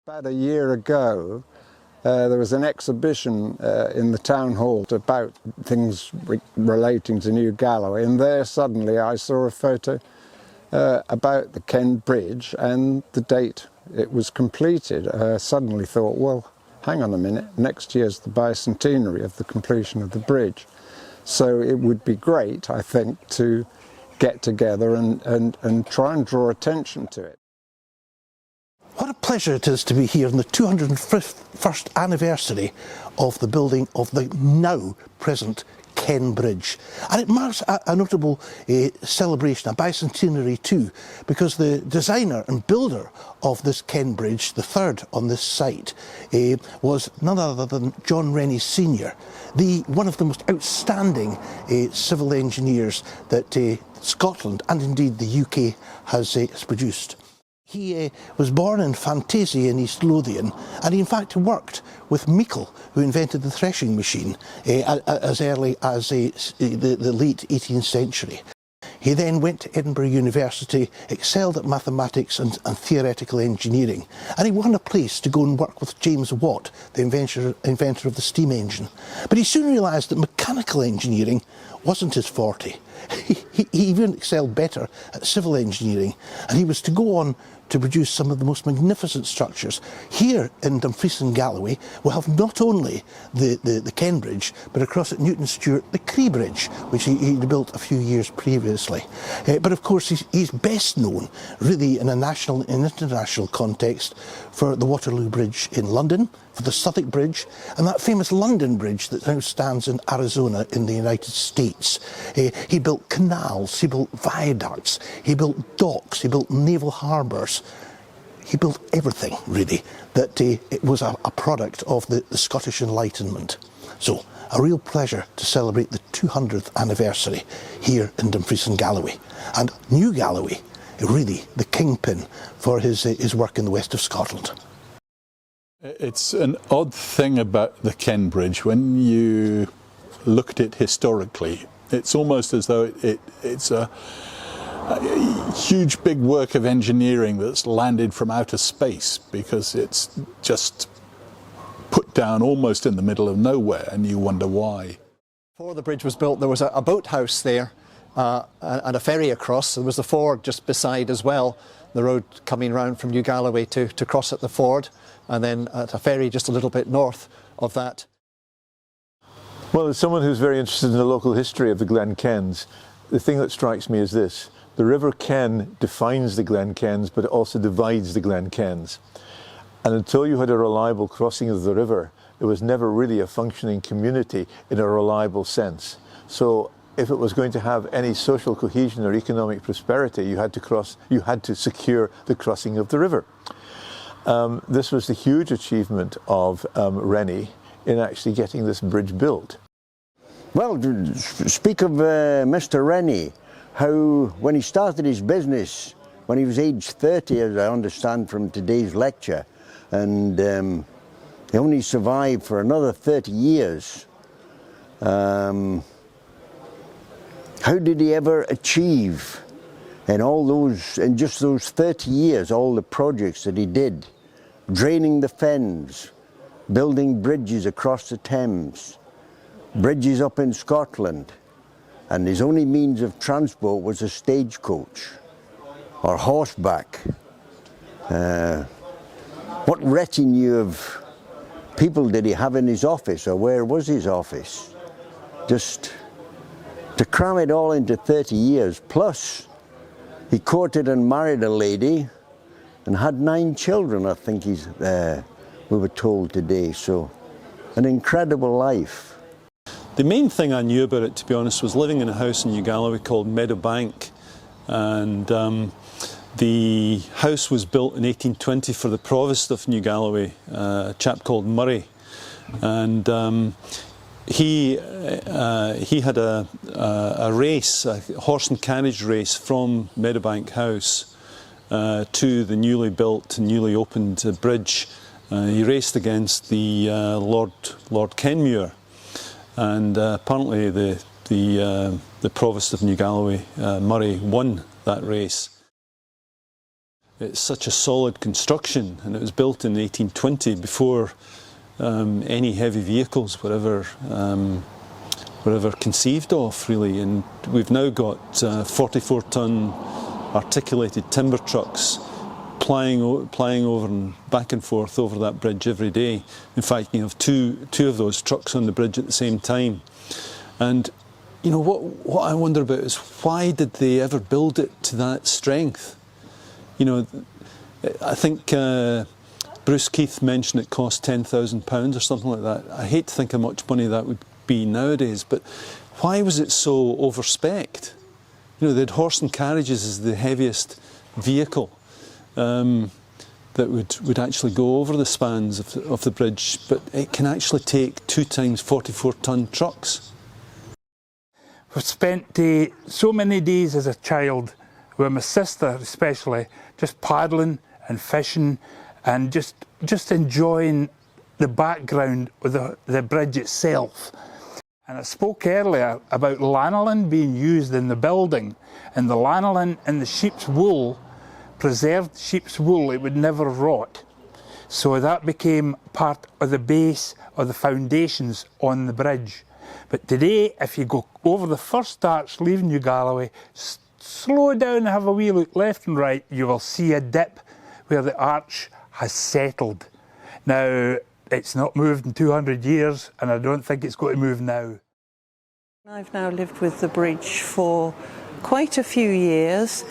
About a year ago, there was an exhibition in the town hall about things relating to New Galloway, and there suddenly I saw a photo about the Ken Bridge and the date it was completed. I suddenly thought, well, hang on a minute, next year's the bi-centenary of the completion of the bridge. So it would be great, I think, to get together and try and draw attention to it. What a pleasure it is to be here on the 201st anniversary of the building of the now present Ken Bridge. And it marks a notable celebration, a bicentenary too, because the designer and builder of this Ken Bridge, the third on this site, was none other than John Rennie Sr., one of the most outstanding civil engineers that Scotland and indeed the UK has produced. He was born in Fantasia in East Lothian, and he in fact worked with Meikle, who invented the threshing machine as early as the late 18th century. He then went to Edinburgh University, excelled at mathematics and theoretical engineering, and he won a place to go and work with James Watt, the inventor of the steam engine. But he soon realised that mechanical engineering wasn't his forte. He even excelled better at civil engineering, and he was to go on to produce some of the most magnificent structures. Here in Dumfries and Galloway we'll have not only the Ken Bridge, but across at Newton Stewart the Cree Bridge, which he built a few years previously. But of course he's best known really in a national and international context for the Waterloo Bridge in London, for the Southwark Bridge, and that famous London Bridge that now stands in Arizona in the United States. He built canals, he built viaducts, he built docks, he built naval harbours. He built everything, really, that it was a product of the Scottish Enlightenment. So, a real pleasure to celebrate the 200th anniversary here in Dumfries and Galloway. And New Galloway, really the kingpin for his work in the west of Scotland. It's an odd thing about the Ken Bridge. When you look at it historically, it's almost as though it's a huge big work of engineering that's landed from outer space, because it's just put down almost in the middle of nowhere, and you wonder why. Before the bridge was built, there was a boathouse there and a ferry across. There was the ford just beside as well, the road coming round from New Galloway to cross at the ford, and then at a ferry just a little bit north of that. Well, as someone who's very interested in the local history of the Glenkens, the thing that strikes me is this: the River Ken defines the Glenkens, but it also divides the Glenkens. And until you had a reliable crossing of the river, it was never really a functioning community in a reliable sense. So if it was going to have any social cohesion or economic prosperity, you had to secure the crossing of the river. This was the huge achievement of Rennie in actually getting this bridge built. Well, to speak of Mr. Rennie, how when he started his business when he was age 30, as I understand from today's lecture, and he only survived for another 30 years. How did he ever achieve in just those 30 years, all the projects that he did? Draining the fens, building bridges across the Thames, bridges up in Scotland, and his only means of transport was a stagecoach or horseback. What retinue of people did he have in his office, or where was his office? Just to cram it all into 30 years, plus he courted and married a lady and had 9 children, I think we were told today, so an incredible life. The main thing I knew about it, to be honest, was living in a house in New Galloway called Meadowbank, and the house was built in 1820 for the Provost of New Galloway, a chap called Murray, and he had a race, a horse and carriage race from Meadowbank House to the newly built, newly opened bridge. He raced against the Lord Kenmure, and apparently the Provost of New Galloway, Murray, won that race. it's such a solid construction, and it was built in 1820 before any heavy vehicles were ever conceived of, really. And we've now got 44-ton articulated timber trucks plying over and back and forth over that bridge every day. In fact, you have two of those trucks on the bridge at the same time. And you know what I wonder about is, why did they ever build it to that strength? You know, I think Bruce Keith mentioned it cost £10,000 or something like that. I hate to think how much money that would be nowadays, but why was it so over-specced? You know, they had horse and carriages as the heaviest vehicle that would actually go over the spans of the bridge, but it can actually take 2 times 44-ton trucks. I've spent so many days as a child with my sister especially, just paddling and fishing and just enjoying the background of the bridge itself. And I spoke earlier about lanolin being used in the building, and the lanolin in the sheep's wool, preserved sheep's wool, it would never rot. So that became part of the base of the foundations on the bridge. But today, if you go over the first arch leaving New Galloway, slow down and have a wee look left and right, you will see a dip where the arch has settled. Now, it's not moved in 200 years, and I don't think it's going to move now. I've now lived with the bridge for quite a few years,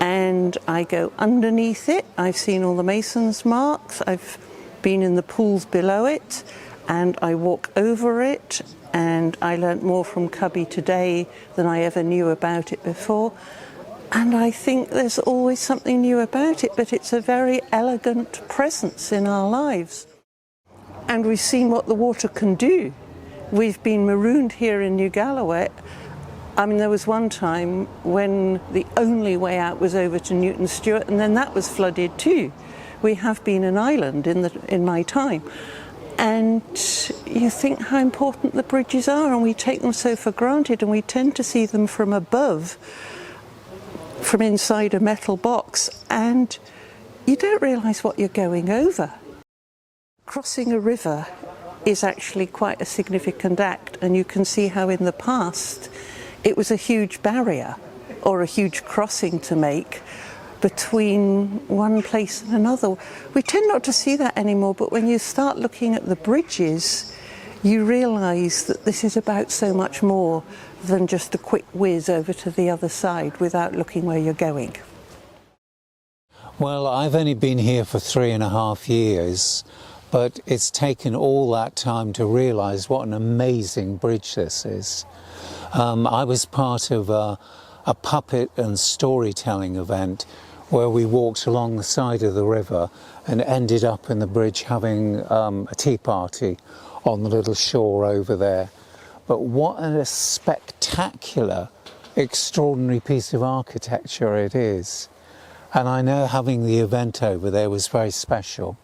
and I go underneath it. I've seen all the mason's marks, I've been in the pools below it, and I walk over it, and I learnt more from Cubby today than I ever knew about it before. And I think there's always something new about it, but it's a very elegant presence in our lives. And we've seen what the water can do. We've been marooned here in New Galloway. I mean, there was one time when the only way out was over to Newton Stewart, and then that was flooded too. We have been an island in my time. And you think how important the bridges are, and we take them so for granted, and we tend to see them from above, from inside a metal box, and you don't realise what you're going over. Crossing a river is actually quite a significant act, and you can see how in the past it was a huge barrier or a huge crossing to make between one place and another. We tend not to see that anymore, but when you start looking at the bridges, you realise that this is about so much more than just a quick whiz over to the other side without looking where you're going. Well, I've only been here for 3.5 years, but it's taken all that time to realise what an amazing bridge this is. I was part of a puppet and storytelling event where we walked along the side of the river and ended up in the bridge having a tea party on the little shore over there. But what a spectacular, extraordinary piece of architecture it is. And I know having the event over there was very special.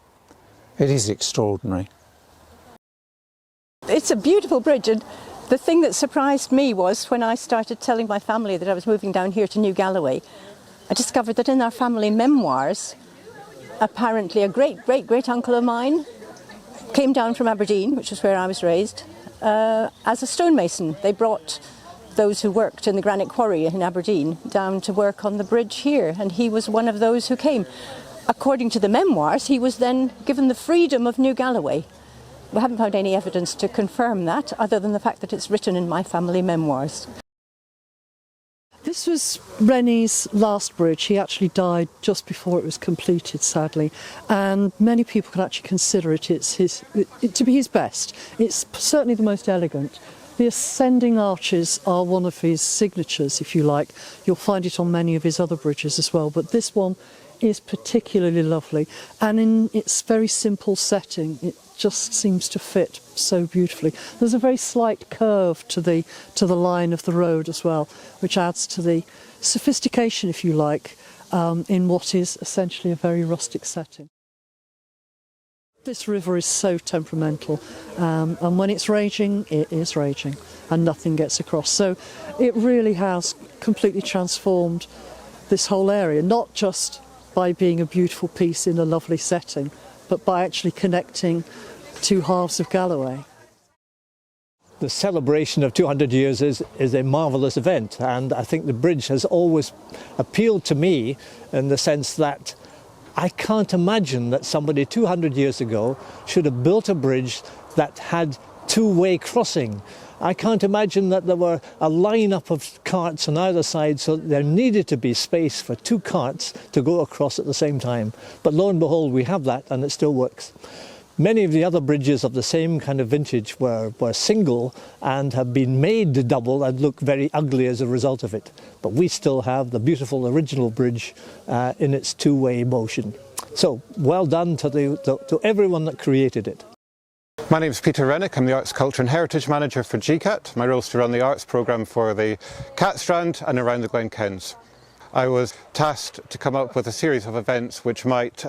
It is extraordinary. It's a beautiful bridge, and the thing that surprised me was when I started telling my family that I was moving down here to New Galloway, I discovered that in our family memoirs, apparently a great-great-great-uncle of mine came down from Aberdeen, which is where I was raised, as a stonemason. They brought those who worked in the granite quarry in Aberdeen down to work on the bridge here, and he was one of those who came. According to the memoirs, he was then given the freedom of New Galloway. We haven't found any evidence to confirm that, other than the fact that it's written in my family memoirs. This was Rennie's last bridge. He actually died just before it was completed, sadly, and many people can actually consider it to be his best. It's certainly the most elegant. The ascending arches are one of his signatures, if you like. You'll find it on many of his other bridges as well, but this one is particularly lovely, and in its very simple setting it just seems to fit so beautifully. There's a very slight curve to the line of the road as well, which adds to the sophistication, if you like, in what is essentially a very rustic setting. This river is so temperamental, and when it's raging, it is raging, and nothing gets across. So it really has completely transformed this whole area, not just by being a beautiful piece in a lovely setting, but by actually connecting two halves of Galloway. The celebration of 200 years is a marvellous event, and I think the bridge has always appealed to me in the sense that I can't imagine that somebody 200 years ago should have built a bridge that had two-way crossing. I can't imagine that there were a line-up of carts on either side, so there needed to be space for two carts to go across at the same time. But lo and behold, we have that, and it still works. Many of the other bridges of the same kind of vintage were single and have been made double and look very ugly as a result of it. But we still have the beautiful original bridge in its two-way motion. So well done to everyone that created it. My name is Peter Rennick. I'm the Arts, Culture and Heritage Manager for GCAT. My role is to run the arts programme for the Cat Strand and around the Glenkens. I was tasked to come up with a series of events which might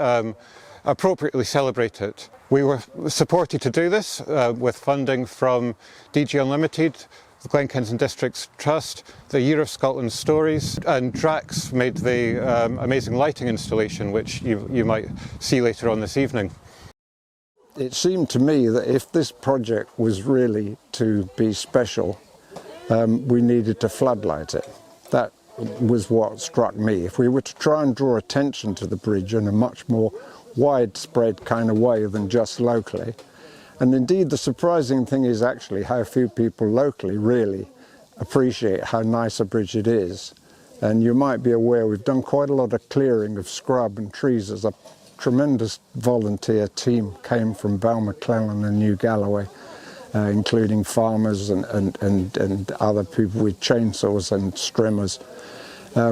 appropriately celebrate it. We were supported to do this with funding from DG Unlimited, the Glenkens and Districts Trust, the Year of Scotland Stories, and Drax made the amazing lighting installation which you might see later on this evening. It seemed to me that if this project was really to be special, we needed to floodlight it. That was what struck me. If we were to try and draw attention to the bridge in a much more widespread kind of way than just locally. And indeed the surprising thing is actually how few people locally really appreciate how nice a bridge it is. And you might be aware we've done quite a lot of clearing of scrub and trees as a tremendous volunteer team came from Balmaclellan and New Galloway, including farmers and other people with chainsaws and strimmers,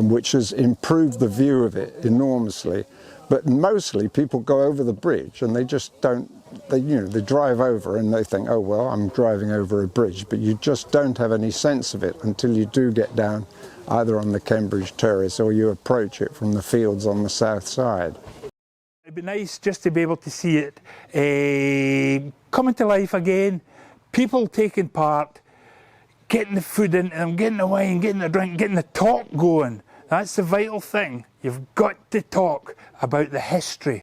which has improved the view of it enormously. But mostly people go over the bridge and they just don't, they drive over and they think, oh well, I'm driving over a bridge, but you just don't have any sense of it until you do get down either on the Cambridge Terrace or you approach it from the fields on the south side. It'd be nice just to be able to see it coming to life again, people taking part, getting the food into them, getting the wine, getting the drink, getting the talk going. That's the vital thing. You've got to talk about the history